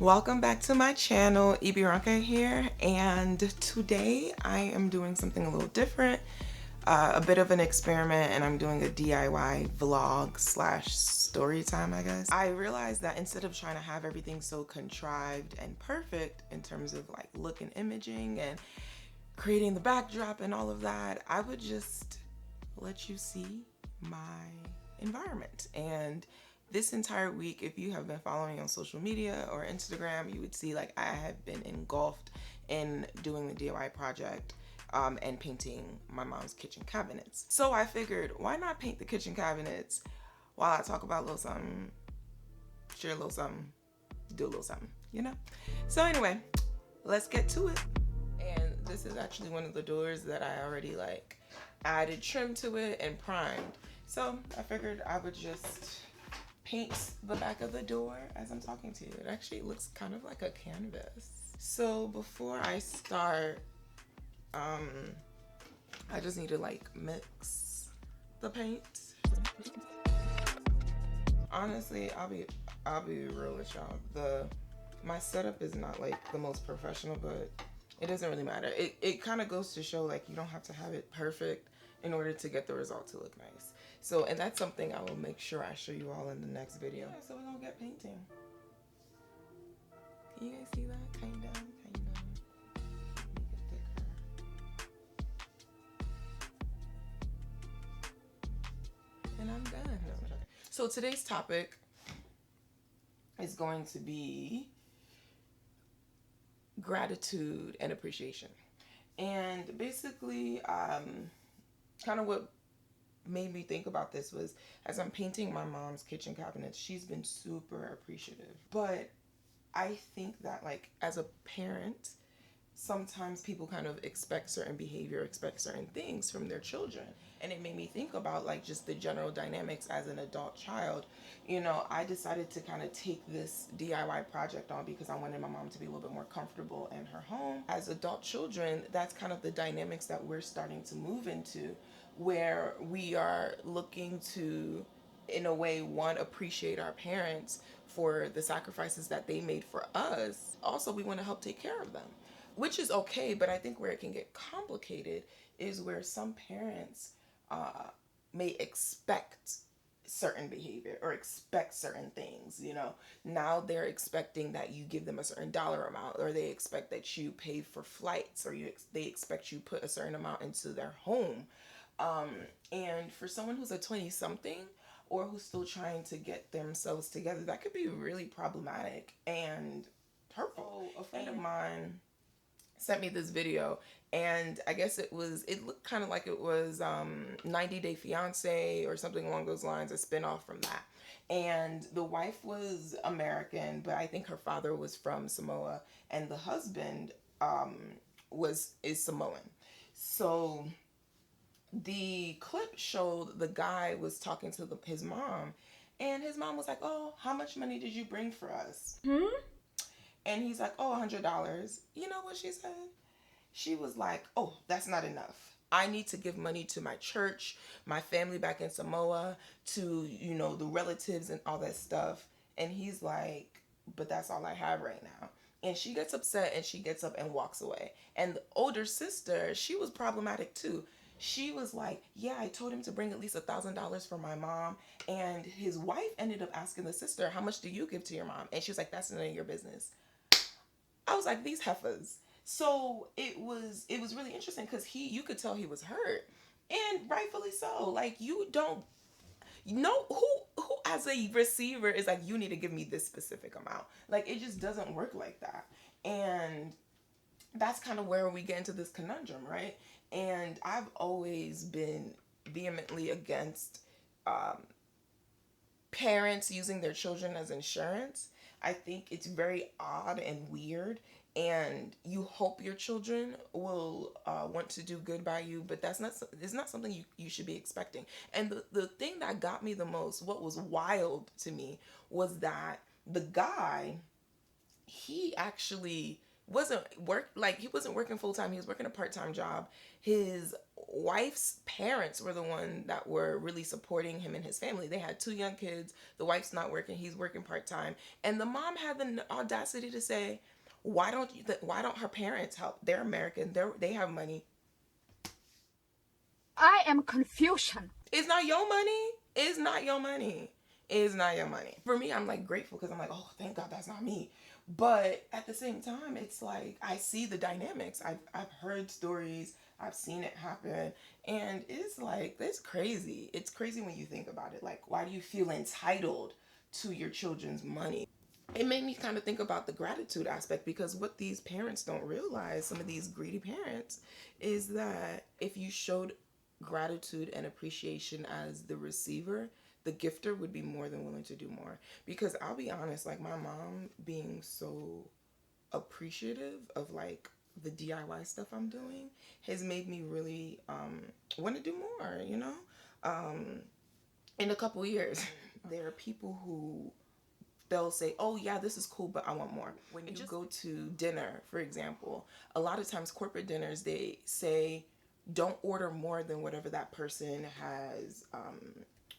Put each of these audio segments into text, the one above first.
Welcome back to my channel. Ibiranka here, and today I am doing something a little different, a bit of an experiment, and I'm doing a DIY vlog slash story time, I guess. I realized that instead of trying to have everything so contrived and perfect in terms of like look and imaging and creating the backdrop and all of that, I would just let you see my environment. And this entire week, if you have been following on social media or Instagram, you would see like I have been engulfed in doing the DIY project and painting my mom's kitchen cabinets. So I figured, why not paint the kitchen cabinets while I talk about a little something, share a little something, do a little something, you know? So anyway, let's get to it. And this is actually one of the doors that I already like added trim to it and primed. So I figured I would just paint the back of the door as I'm talking to you. It actually looks kind of like a canvas. So before I start, I just need to like mix the paint. Honestly, I'll be real with y'all. My setup is not like the most professional, but it doesn't really matter. It kind of goes to show like you don't have to have it perfect in order to get the result to look nice. So, and that's something I will make sure I show you all in the next video. Yeah, so we're gonna get painting. Can you guys see that? Kind of. Make it thicker. And I'm done. So today's topic is going to be gratitude and appreciation. And basically, kind of what made me think about this was as I'm painting my mom's kitchen cabinets, she's been super appreciative. But I think that like as a parent, sometimes people kind of expect certain behavior, expect certain things from their children. And it made me think about like just the general dynamics as an adult child. You know, I decided to kind of take this DIY project on because I wanted my mom to be a little bit more comfortable in her home. As adult children, that's kind of the dynamics that we're starting to move into, where we are looking to, in a way, one, appreciate our parents for the sacrifices that they made for us. Also, we want to help take care of them, which is okay. But I think where it can get complicated is where some parents may expect certain behavior or expect certain things. You know, now they're expecting that you give them a certain dollar amount, or they expect that you pay for flights, or they expect you put a certain amount into their home. And for someone who's a 20 something or who's still trying to get themselves together, that could be really problematic and hurtful. A friend of mine sent me this video, and I guess it looked kind of like it was 90 Day Fiance or something along those lines, a spinoff from that. And the wife was American, but I think her father was from Samoa, and the husband is Samoan. So the clip showed the guy was talking to his mom, and his mom was like, "Oh, how much money did you bring for us?" And he's like, "Oh, $100. You know what she said? She was like, "Oh, that's not enough. I need to give money to my church, my family back in Samoa, to, you know, the relatives and all that stuff." And he's like, "But that's all I have right now." And she gets upset and she gets up and walks away. And the older sister, she was problematic too. She was like, "Yeah, I told him to bring at least $1,000 for my mom." And his wife ended up asking the sister, "How much do you give to your mom?" And she was like, "That's none of your business." I was like, these heifers. So it was really interesting because you could tell he was hurt, and rightfully so. Like, you don't know who as a receiver is like, you need to give me this specific amount. Like, it just doesn't work like that. And that's kind of where we get into this conundrum, right? And I've always been vehemently against parents using their children as insurance. I think it's very odd and weird, and you hope your children will want to do good by you, but it's not something you should be expecting. And the thing that got me the most, what was wild to me, was that the guy, he actually he wasn't working full time. He was working a part-time job. His wife's parents were the one that were really supporting him and his family. They had 2 young kids. The wife's not working. He's working part-time. And the mom had the audacity to say, why don't her parents help? They're American. They have money. I am confusion. It's not your money. It's not your money. It's not your money. For me, I'm like grateful because I'm like, oh, thank God that's not me. But at the same time, it's like I see the dynamics. I've heard stories. I've seen it happen. And it's like, it's crazy. It's crazy when you think about it. Like, why do you feel entitled to your children's money? It made me kind of think about the gratitude aspect, because what these parents don't realize, some of these greedy parents, is that if you showed gratitude and appreciation as the receiver, the gifter would be more than willing to do more. Because I'll be honest, like my mom being so appreciative of like the DIY stuff I'm doing has made me really want to do more, you know? In a couple years, there are people who they'll say, oh yeah, this is cool, but I want more. When you go to dinner, for example, a lot of times corporate dinners, they say, don't order more than whatever that person has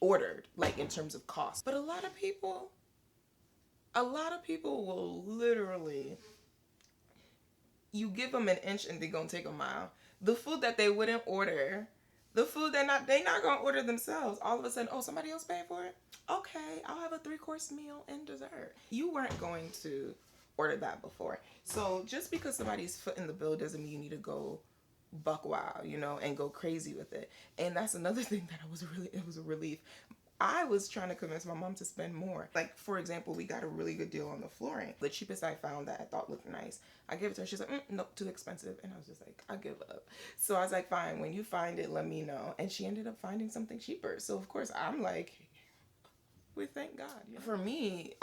ordered, like in terms of cost. But a lot of people will literally, you give them an inch and they're gonna take a mile. The food that they wouldn't order, the food they not gonna order themselves, all of a sudden, oh, somebody else paying for it? Okay, I'll have a 3-course meal and dessert. You weren't going to order that before. So just because somebody's footing the bill doesn't mean you need to go buck wild, you know, and go crazy with it. And that's another thing that it was a relief. I was trying to convince my mom to spend more. Like, for example, we got a really good deal on the flooring. The cheapest I found that I thought looked nice, I gave it to her. She's like, nope, too expensive. And I was just like, I give up. So I was like, fine, when you find it, let me know. And she ended up finding something cheaper. So of course I'm like, we thank God. You know? For me,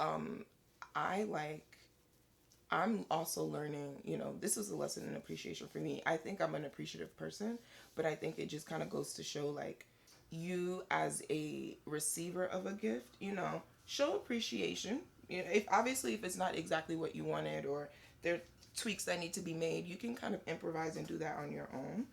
I'm also learning, you know, this was a lesson in appreciation for me. I think I'm an appreciative person, but I think it just kind of goes to show, like, you as a receiver of a gift, you know, show appreciation. You know, if it's not exactly what you wanted, or there are tweaks that need to be made, you can kind of improvise and do that on your own.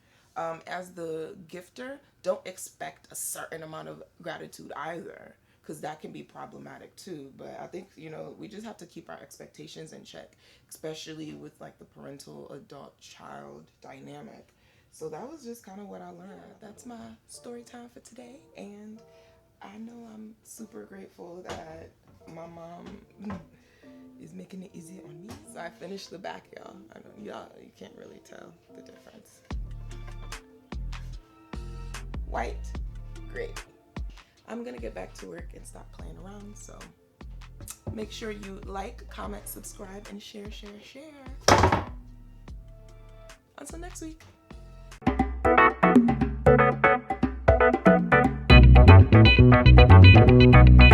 As the gifter, don't expect a certain amount of gratitude either, because that can be problematic too. But I think, you know, we just have to keep our expectations in check, especially with like the parental adult child dynamic. So that was just kind of what I learned. That's my story time for today. And I know I'm super grateful that my mom is making it easy on me. So I finished the back, y'all. I know you can't really tell the difference. White, gray. I'm gonna get back to work and stop playing around, so make sure you like, comment, subscribe, and share. Until next week.